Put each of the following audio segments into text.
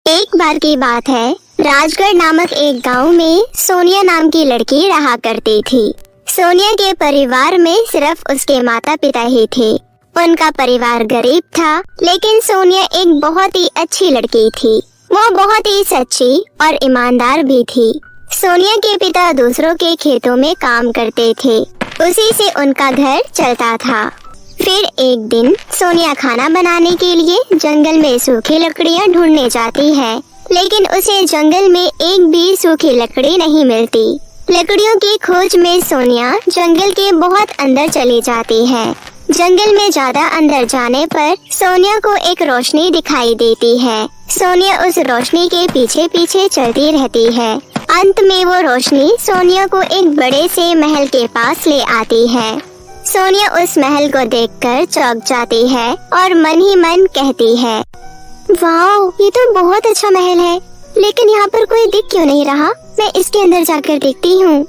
एक बार की बात है, राजगढ़ नामक एक गांव में सोनिया नाम की लड़की रहा करती थी। सोनिया के परिवार में सिर्फ उसके माता पिता ही थे। उनका परिवार गरीब था, लेकिन सोनिया एक बहुत ही अच्छी लड़की थी। वो बहुत ही सच्ची और ईमानदार भी थी। सोनिया के पिता दूसरों के खेतों में काम करते थे, उसी से उनका घर चलता था। फिर एक दिन सोनिया खाना बनाने के लिए जंगल में सूखी लकड़ियाँ ढूंढने जाती है, लेकिन उसे जंगल में एक भी सूखी लकड़ी नहीं मिलती। लकड़ियों की खोज में सोनिया जंगल के बहुत अंदर चली जाती है। जंगल में ज्यादा अंदर जाने पर सोनिया को एक रोशनी दिखाई देती है। सोनिया उस रोशनी के पीछे पीछे चलती रहती है। अंत में वो रोशनी सोनिया को एक बड़े से महल के पास ले आती है। सोनिया उस महल को देखकर चौंक जाती है और मन ही मन कहती है, वाओ, ये तो बहुत अच्छा महल है, लेकिन यहाँ पर कोई दिख क्यों नहीं रहा? मैं इसके अंदर जाकर देखती हूँ।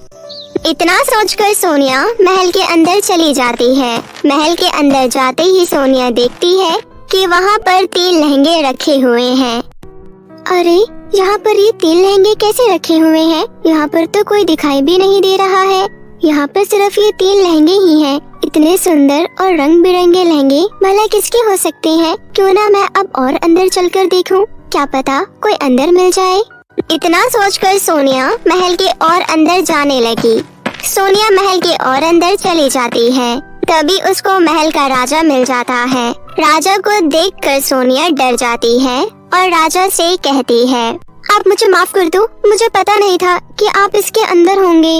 इतना सोचकर सोनिया महल के अंदर चली जाती है। महल के अंदर जाते ही सोनिया देखती है कि वहाँ पर 3 लहंगे रखे हुए हैं। अरे, यहाँ पर ये 3 लहंगे कैसे रखे हुए हैं? यहाँ पर तो कोई दिखाई भी नहीं दे रहा है। यहाँ पर सिर्फ ये 3 लहंगे ही हैं। इतने सुंदर और रंग बिरंगे लहंगे भला किसके हो सकते हैं? क्यों ना मैं अब और अंदर चलकर देखूं, क्या पता कोई अंदर मिल जाए। इतना सोचकर सोनिया महल के और अंदर जाने लगी। सोनिया महल के और अंदर चली जाती है। तभी उसको महल का राजा मिल जाता है। राजा को देखकर सोनिया डर जाती है और राजा से कहती है, आप मुझे माफ कर दो, मुझे पता नहीं था कि आप इसके अंदर होंगे।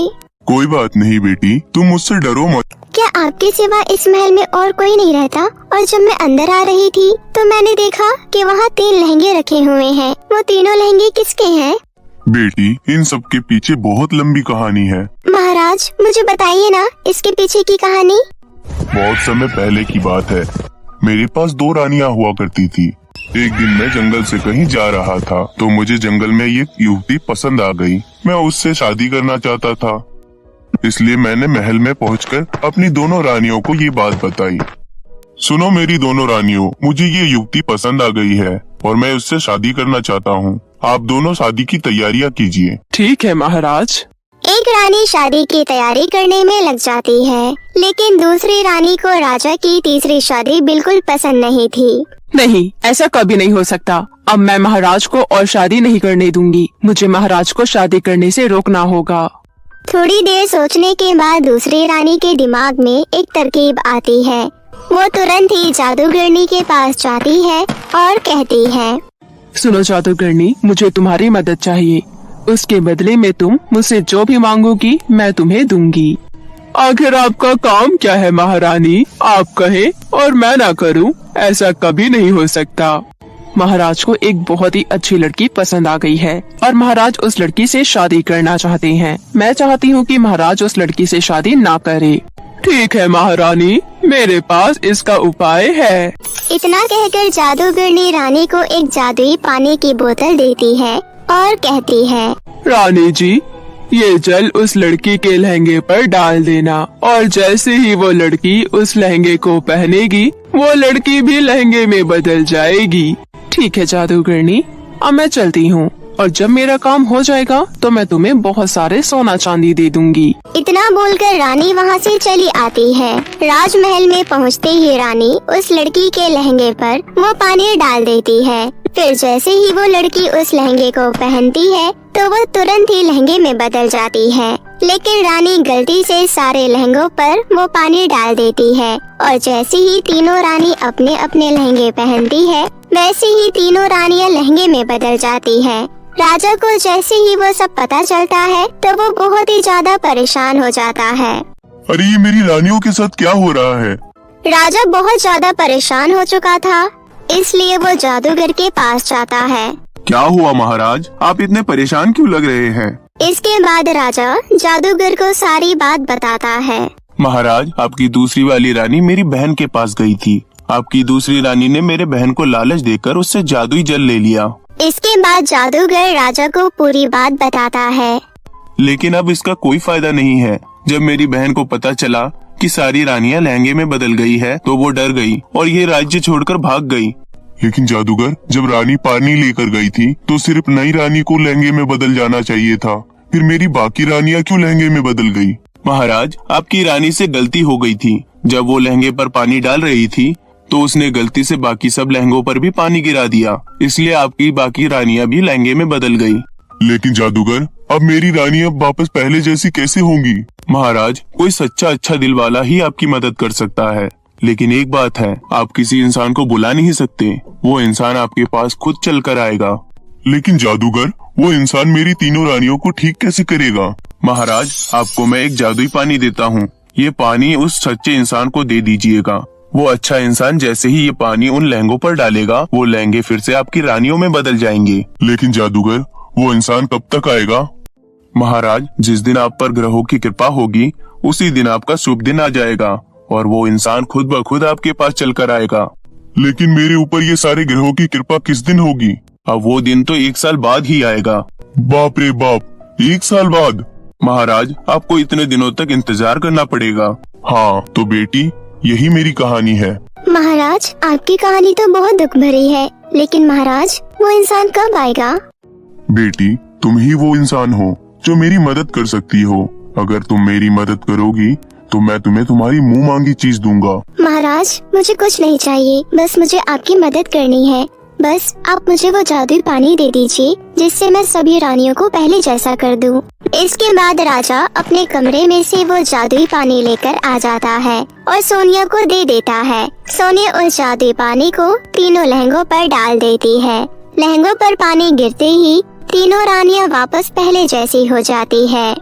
कोई बात नहीं बेटी, तुम मुझसे डरो मत। क्या आपके सिवा इस महल में और कोई नहीं रहता? और जब मैं अंदर आ रही थी तो मैंने देखा कि वहाँ 3 लहंगे रखे हुए हैं। वो तीनों लहंगे किसके हैं? बेटी, इन सब के पीछे बहुत लंबी कहानी है। महाराज, मुझे बताइए ना इसके पीछे की कहानी। बहुत समय पहले की बात है। मेरे पास 2 रानियां हुआ करती थी। एक दिन मैं जंगल से कहीं जा रहा था तो मुझे जंगल में एक युवती पसंद आ गई। मैं उससे शादी करना चाहता था, इसलिए मैंने महल में पहुंचकर अपनी दोनों रानियों को ये बात बताई। सुनो मेरी दोनों रानियों, मुझे ये युवती पसंद आ गई है और मैं उससे शादी करना चाहता हूँ। आप दोनों शादी की तैयारियाँ कीजिए। ठीक है महाराज। एक रानी शादी की तैयारी करने में लग जाती है, लेकिन दूसरी रानी को राजा की तीसरी शादी बिल्कुल पसंद नहीं थी। नहीं, ऐसा कभी नहीं हो सकता। अब मैं महाराज को और शादी नहीं करने दूंगी। मुझे महाराज को शादी करने से रोकना होगा। थोड़ी देर सोचने के बाद दूसरी रानी के दिमाग में एक तरकीब आती है। वो तुरंत ही जादूगरनी के पास जाती है और कहती है, सुनो जादूगरनी, मुझे तुम्हारी मदद चाहिए। उसके बदले में तुम मुझसे जो भी मांगोगी मैं तुम्हें दूंगी। आखिर आपका काम क्या है महारानी? आप कहे और मैं ना करूं, ऐसा कभी नहीं हो सकता। महाराज को एक बहुत ही अच्छी लड़की पसंद आ गई है और महाराज उस लड़की से शादी करना चाहते हैं। मैं चाहती हूँ कि महाराज उस लड़की से शादी ना करे। ठीक है महारानी, मेरे पास इसका उपाय है। इतना कहकर जादूगरनी रानी को एक जादुई पानी की बोतल देती है और कहती है, रानी जी, ये जल उस लड़की के लहंगे पर डाल देना और जैसे ही वो लड़की उस लहंगे को पहनेगी वो लड़की भी लहंगे में बदल जाएगी। ठीक है जादूगरनी, अब मैं चलती हूँ और जब मेरा काम हो जाएगा तो मैं तुम्हें बहुत सारे सोना चांदी दे दूंगी। इतना बोलकर रानी वहाँ से चली आती है। राजमहल में पहुँचते ही रानी उस लड़की के लहंगे पर वो पानी डाल देती है। फिर जैसे ही वो लड़की उस लहंगे को पहनती है तो वो तुरंत ही लहंगे में बदल जाती है। लेकिन रानी गलती से सारे लहंगों पर वो पानी डाल देती है और जैसे ही तीनों रानी अपने अपने लहंगे पहनती है वैसे ही तीनों रानियां लहंगे में बदल जाती है। राजा को जैसे ही वो सब पता चलता है तो वो बहुत ही ज्यादा परेशान हो जाता है। अरे, ये मेरी रानियों के साथ क्या हो रहा है? राजा बहुत ज्यादा परेशान हो चुका था, इसलिए वो जादूगर के पास जाता है। क्या हुआ महाराज, आप इतने परेशान क्यों लग रहे हैं? इसके बाद राजा जादूगर को सारी बात बताता है। महाराज, आपकी दूसरी वाली रानी मेरी बहन के पास गई थी। आपकी दूसरी रानी ने मेरे बहन को लालच देकर उससे जादुई जल ले लिया। इसके बाद जादूगर राजा को पूरी बात बताता है। लेकिन अब इसका कोई फायदा नहीं है। जब मेरी बहन को पता चला कि सारी रानियां लहंगे में बदल गई है तो वो डर गई और ये राज्य छोड़कर भाग गई। लेकिन जादूगर, जब रानी पानी लेकर गई थी तो सिर्फ नई रानी को लहंगे में बदल जाना चाहिए था, फिर मेरी बाकी रानियां क्यों लहंगे में बदल गई? महाराज, आपकी रानी से गलती हो गई थी। जब वो लहंगे पर पानी डाल रही थी तो उसने गलती से बाकी सब लहंगों पर भी पानी गिरा दिया, इसलिए आपकी बाकी रानियां भी लहंगे में बदल गई। लेकिन जादूगर, अब मेरी रानियां वापस पहले जैसी कैसे होंगी? महाराज, कोई सच्चा अच्छा दिल वाला ही आपकी मदद कर सकता है, लेकिन एक बात है, आप किसी इंसान को बुला नहीं सकते, वो इंसान आपके पास खुद चल कर आएगा। लेकिन जादूगर, वो इंसान मेरी तीनों रानियों को ठीक कैसे करेगा? महाराज, आपको मैं एक जादुई पानी देता हूँ, ये पानी उस सच्चे इंसान को दे दीजिएगा। वो अच्छा इंसान जैसे ही ये पानी उन लहंगों पर डालेगा, वो लहंगे फिर से आपकी रानियों में बदल जाएंगे। लेकिन जादूगर, वो इंसान कब तक आएगा? महाराज, जिस दिन आप पर ग्रहों की कृपा होगी उसी दिन आपका शुभ दिन आ जाएगा और वो इंसान खुद ब खुद आपके पास चलकर आएगा। लेकिन मेरे ऊपर ये सारे ग्रहों की कृपा किस दिन होगी? अब वो दिन तो 1 साल बाद ही आएगा। बाप रे बाप, 1 साल बाद? महाराज, आपको इतने दिनों तक इंतजार करना पड़ेगा। हाँ तो बेटी, यही मेरी कहानी है। महाराज, आपकी कहानी तो बहुत दुख भरी है, लेकिन महाराज वो इंसान कब आएगा? बेटी, तुम ही वो इंसान हो जो मेरी मदद कर सकती हो। अगर तुम मेरी मदद करोगी तो मैं तुम्हें तुम्हारी मुंह मांगी चीज दूंगा। महाराज, मुझे कुछ नहीं चाहिए, बस मुझे आपकी मदद करनी है। बस आप मुझे वो जादुई पानी दे दीजिए जिससे मैं सभी रानियों को पहले जैसा कर दूं। इसके बाद राजा अपने कमरे में से वो जादुई पानी लेकर आ जाता है और सोनिया को दे देता है। सोनिया उस जादुई पानी को तीनों लहंगों पर डाल देती है। लहंगों पर पानी गिरते ही तीनों रानियां वापस पहले जैसी हो जाती है।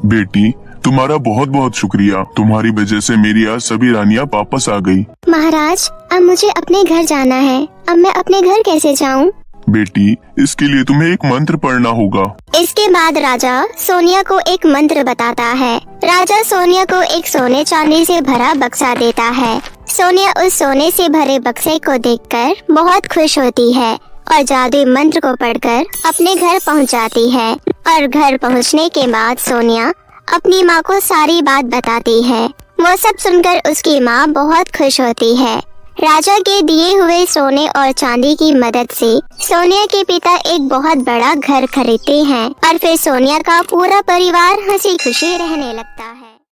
बेटी, तुम्हारा बहुत बहुत शुक्रिया, तुम्हारी वजह से मेरी आज सभी रानियां वापस आ गई। महाराज, अब मुझे अपने घर जाना है, अब मैं अपने घर कैसे जाऊं? बेटी, इसके लिए तुम्हें एक मंत्र पढ़ना होगा। इसके बाद राजा सोनिया को एक मंत्र बताता है। राजा सोनिया को एक सोने चांदी से भरा बक्सा देता है। सोनिया उस सोने से भरे बक्से को देखकर बहुत खुश होती है और जादुई मंत्र को पढ़कर अपने घर पहुंच जाती है। और घर पहुंचने के बाद सोनिया अपनी माँ को सारी बात बताती है। वो सब सुनकर उसकी माँ बहुत खुश होती है। राजा के दिए हुए सोने और चांदी की मदद से सोनिया के पिता एक बहुत बड़ा घर खरीदते हैं और फिर सोनिया का पूरा परिवार हंसी खुशी रहने लगता है।